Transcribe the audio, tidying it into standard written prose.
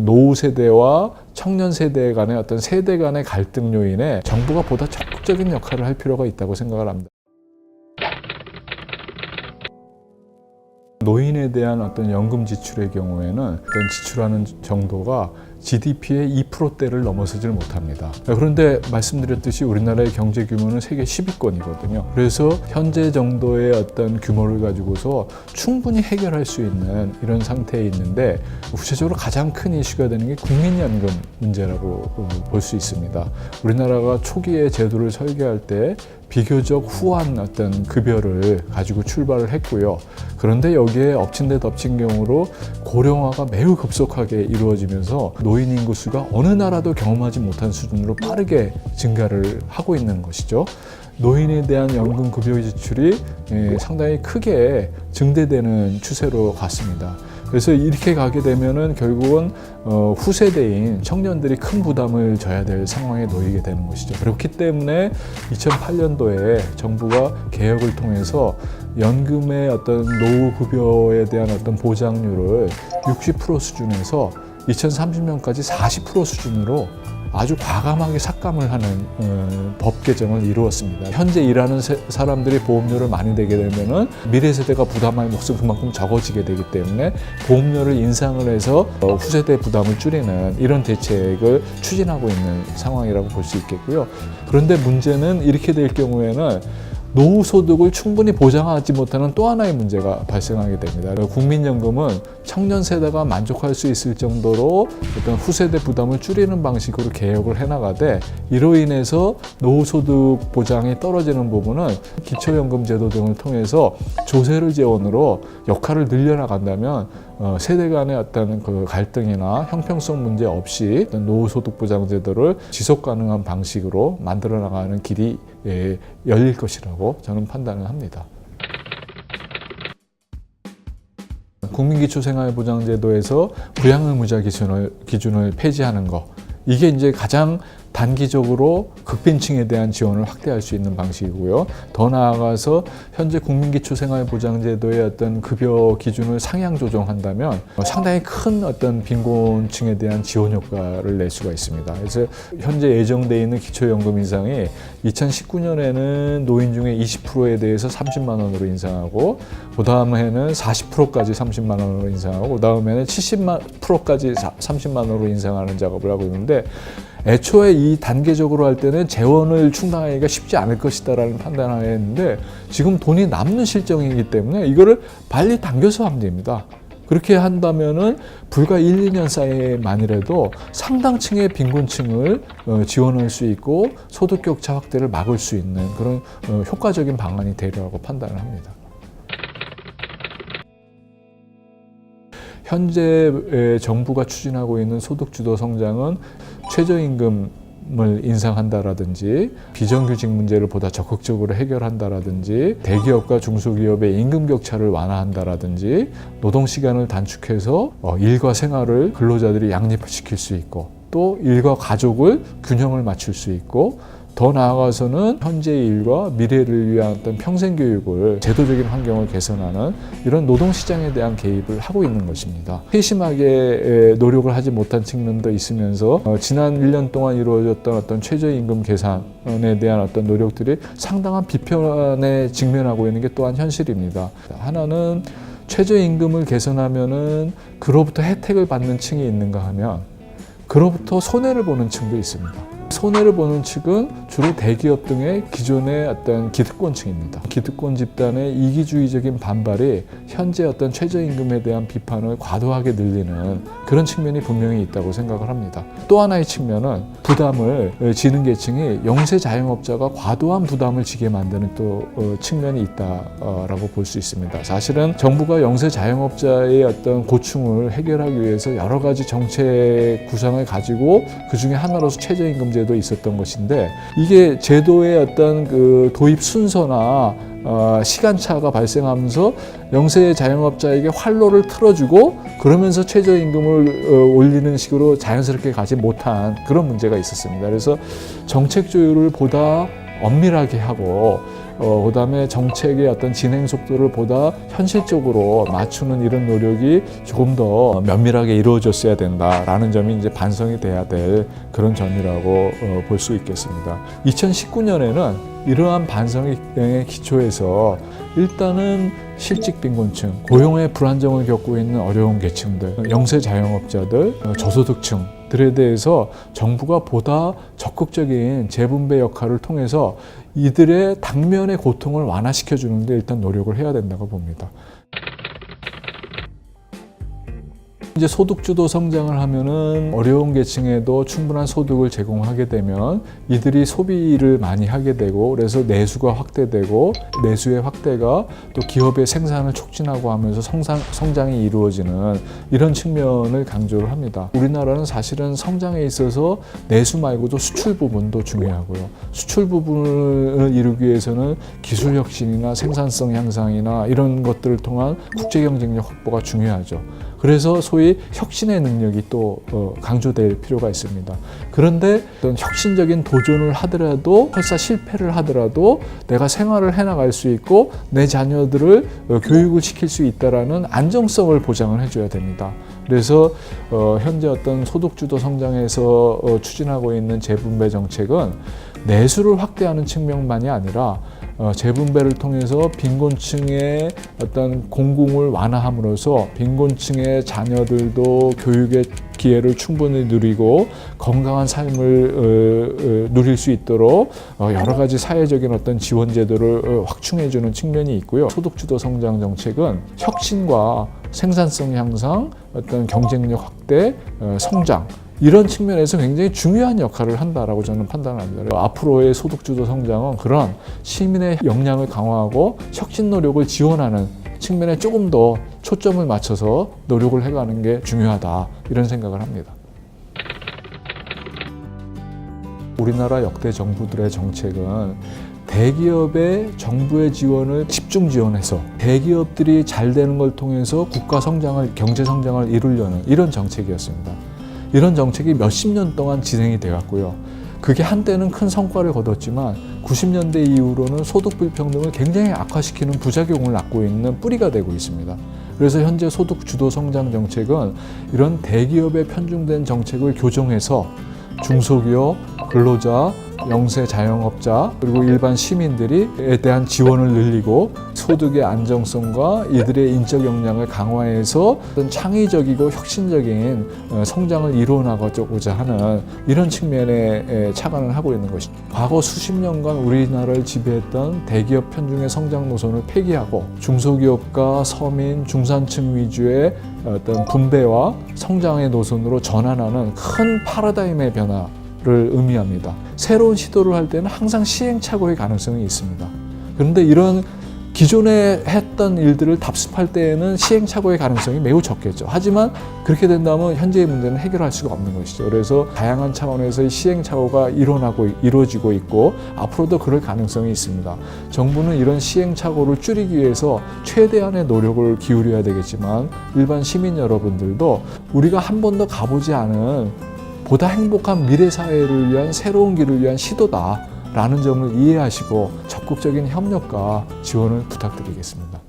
노후 세대와 청년 세대 간의 어떤 세대 간의 갈등 요인에 정부가 보다 적극적인 역할을 할 필요가 있다고 생각을 합니다. 노인에 대한 어떤 연금 지출의 경우에는 어떤 지출하는 정도가 GDP의 2%대를 넘어서질 못합니다. 그런데 말씀드렸듯이 우리나라의 경제 규모는 세계 10위권이거든요. 그래서 현재 정도의 어떤 규모를 가지고서 충분히 해결할 수 있는 이런 상태에 있는데 구체적으로 가장 큰 이슈가 되는 게 국민연금 문제라고 볼 수 있습니다. 우리나라가 초기에 제도를 설계할 때 비교적 후한 어떤 급여를 가지고 출발을 했고요. 그런데 여기에 엎친 데 덮친 경우로 고령화가 매우 급속하게 이루어지면서 노인 인구 수가 어느 나라도 경험하지 못한 수준으로 빠르게 증가를 하고 있는 것이죠. 노인에 대한 연금 급여 지출이 상당히 크게 증대되는 추세로 갔습니다. 그래서 이렇게 가게 되면은 결국은 후세대인 청년들이 큰 부담을 져야 될 상황에 놓이게 되는 것이죠. 그렇기 때문에 2008년도에 정부가 개혁을 통해서 연금의 어떤 노후 급여에 대한 어떤 보장률을 60% 수준에서 2030년까지 40% 수준으로 아주 과감하게 삭감을 하는 법 개정을 이루었습니다. 현재 일하는 사람들이 보험료를 많이 내게 되면은 미래 세대가 부담할 몫은 그만큼 적어지게 되기 때문에 보험료를 인상을 해서 후세대 부담을 줄이는 이런 대책을 추진하고 있는 상황이라고 볼 수 있겠고요. 그런데 문제는 이렇게 될 경우에는 노후 소득을 충분히 보장하지 못하는 또 하나의 문제가 발생하게 됩니다. 국민연금은 청년 세대가 만족할 수 있을 정도로 어떤 후세대 부담을 줄이는 방식으로 개혁을 해나가되 이로 인해서 노후 소득 보장이 떨어지는 부분은 기초연금 제도 등을 통해서 조세를 재원으로 역할을 늘려나간다면 세대 간의 어떤 그 갈등이나 형평성 문제 없이 노후 소득 보장 제도를 지속 가능한 방식으로 만들어 나가는 길이 열릴 것이라고 저는 판단을 합니다. 국민기초생활보장제도에서 부양의무자 기준을 폐지하는 것, 이게 이제 가장 단기적으로 극빈층에 대한 지원을 확대할 수 있는 방식이고요. 더 나아가서 현재 국민기초생활보장제도의 어떤 급여 기준을 상향 조정한다면 상당히 큰 어떤 빈곤층에 대한 지원 효과를 낼 수가 있습니다. 그래서 현재 예정되어 있는 기초연금 인상이 2019년에는 노인 중에 20%에 대해서 30만 원으로 인상하고 그 다음 해는 40%까지 30만 원으로 인상하고 그 다음에는 70%까지 30만 원으로 인상하는 작업을 하고 있는데 애초에 이 단계적으로 할 때는 재원을 충당하기가 쉽지 않을 것이다라는 판단을 했는데 지금 돈이 남는 실정이기 때문에 이거를 빨리 당겨서 하면 됩니다. 그렇게 한다면은 불과 1, 2년 사이에만이라도 상당층의 빈곤층을 지원할 수 있고 소득 격차 확대를 막을 수 있는 그런 효과적인 방안이 되리라고 판단을 합니다. 현재 정부가 추진하고 있는 소득주도 성장은 최저임금을 인상한다라든지 비정규직 문제를 보다 적극적으로 해결한다라든지 대기업과 중소기업의 임금 격차를 완화한다라든지 노동시간을 단축해서 일과 생활을 근로자들이 양립시킬 수 있고 또 일과 가족을 균형을 맞출 수 있고 더 나아가서는 현재의 일과 미래를 위한 어떤 평생교육을 제도적인 환경을 개선하는 이런 노동시장에 대한 개입을 하고 있는 것입니다. 세심하게 노력을 하지 못한 측면도 있으면서 지난 1년 동안 이루어졌던 어떤 최저임금 개선에 대한 어떤 노력들이 상당한 비판에 직면하고 있는 게 또한 현실입니다. 하나는 최저임금을 개선하면은 그로부터 혜택을 받는 층이 있는가 하면 그로부터 손해를 보는 층도 있습니다. 손해를 보는 측은 주로 대기업 등의 기존의 어떤 기득권층입니다. 기득권 집단의 이기주의적인 반발이 현재 어떤 최저임금에 대한 비판을 과도하게 늘리는 그런 측면이 분명히 있다고 생각을 합니다. 또 하나의 측면은 부담을 지는 계층이 영세 자영업자가 과도한 부담을 지게 만드는 또 측면이 있다라고 볼 수 있습니다. 사실은 정부가 영세 자영업자의 어떤 고충을 해결하기 위해서 여러 가지 정책 구상을 가지고 그 중에 하나로서 최저임금 제도 있었던 것인데 이게 제도의 어떤 그 도입 순서나 시간차가 발생하면서 영세 자영업자에게 활로를 틀어주고 그러면서 최저임금을 올리는 식으로 자연스럽게 가지 못한 그런 문제가 있었습니다. 그래서 정책 조율을 보다 엄밀하게 하고 그다음에 정책의 어떤 진행 속도를 보다 현실적으로 맞추는 이런 노력이 조금 더 면밀하게 이루어졌어야 된다라는 점이 이제 반성이 돼야 될 그런 점이라고 볼 수 있겠습니다. 2019년에는 이러한 반성의 기초에서 일단은 실직 빈곤층, 고용의 불안정을 겪고 있는 어려운 계층들, 영세 자영업자들, 저소득층들에 대해서 정부가 보다 적극적인 재분배 역할을 통해서 이들의 당면의 고통을 완화시켜 주는데 일단 노력을 해야 된다고 봅니다. 이제 소득주도 성장을 하면은 어려운 계층에도 충분한 소득을 제공하게 되면 이들이 소비를 많이 하게 되고 그래서 내수가 확대되고 내수의 확대가 또 기업의 생산을 촉진하고 하면서 성장이 이루어지는 이런 측면을 강조를 합니다. 우리나라는 사실은 성장에 있어서 내수 말고도 수출 부분도 중요하고요. 수출 부분을 이루기 위해서는 기술 혁신이나 생산성 향상이나 이런 것들을 통한 국제 경쟁력 확보가 중요하죠. 그래서 소위 혁신의 능력이 또 강조될 필요가 있습니다. 그런데 어떤 혁신적인 도전을 하더라도 설사 실패를 하더라도 내가 생활을 해나갈 수 있고 내 자녀들을 교육을 시킬 수 있다라는 안정성을 보장을 해줘야 됩니다. 그래서 현재 어떤 소득주도 성장에서 추진하고 있는 재분배 정책은 내수를 확대하는 측면만이 아니라 재분배를 통해서 빈곤층의 어떤 공공을 완화함으로써 빈곤층의 자녀들도 교육의 기회를 충분히 누리고 건강한 삶을 누릴 수 있도록 여러 가지 사회적인 어떤 지원 제도를 확충해주는 측면이 있고요. 소득주도 성장 정책은 혁신과 생산성 향상, 어떤 경쟁력 확대, 성장 이런 측면에서 굉장히 중요한 역할을 한다라고 저는 판단을 합니다. 앞으로의 소득주도 성장은 그런 시민의 역량을 강화하고 혁신 노력을 지원하는 측면에 조금 더 초점을 맞춰서 노력을 해가는 게 중요하다 이런 생각을 합니다. 우리나라 역대 정부들의 정책은 대기업의 정부의 지원을 집중 지원해서 대기업들이 잘 되는 걸 통해서 국가 성장을, 경제 성장을 이루려는 이런 정책이었습니다. 이런 정책이 몇십 년 동안 진행이 되었고요. 그게 한때는 큰 성과를 거뒀지만 90년대 이후로는 소득 불평등을 굉장히 악화시키는 부작용을 낳고 있는 뿌리가 되고 있습니다. 그래서 현재 소득 주도 성장 정책은 이런 대기업에 편중된 정책을 교정해서 중소기업, 근로자, 영세 자영업자 그리고 일반 시민들에 대한 지원을 늘리고 소득의 안정성과 이들의 인적 역량을 강화해서 어떤 창의적이고 혁신적인 성장을 이루어나가고자 하는 이런 측면에 착안을 하고 있는 것이죠. 과거 수십 년간 우리나라를 지배했던 대기업 편중의 성장 노선을 폐기하고 중소기업과 서민, 중산층 위주의 어떤 분배와 성장의 노선으로 전환하는 큰 파라다임의 변화 를 의미합니다. 새로운 시도를 할 때는 항상 시행착오의 가능성이 있습니다. 그런데 이런 기존에 했던 일들을 답습할 때에는 시행착오의 가능성이 매우 적겠죠. 하지만 그렇게 된다면 현재의 문제는 해결할 수가 없는 것이죠. 그래서 다양한 차원에서의 시행착오가 이루어지고 있고 앞으로도 그럴 가능성이 있습니다. 정부는 이런 시행착오를 줄이기 위해서 최대한의 노력을 기울여야 되겠지만 일반 시민 여러분들도 우리가 한 번도 가보지 않은 보다 행복한 미래 사회를 위한 새로운 길을 위한 시도다라는 점을 이해하시고 적극적인 협력과 지원을 부탁드리겠습니다.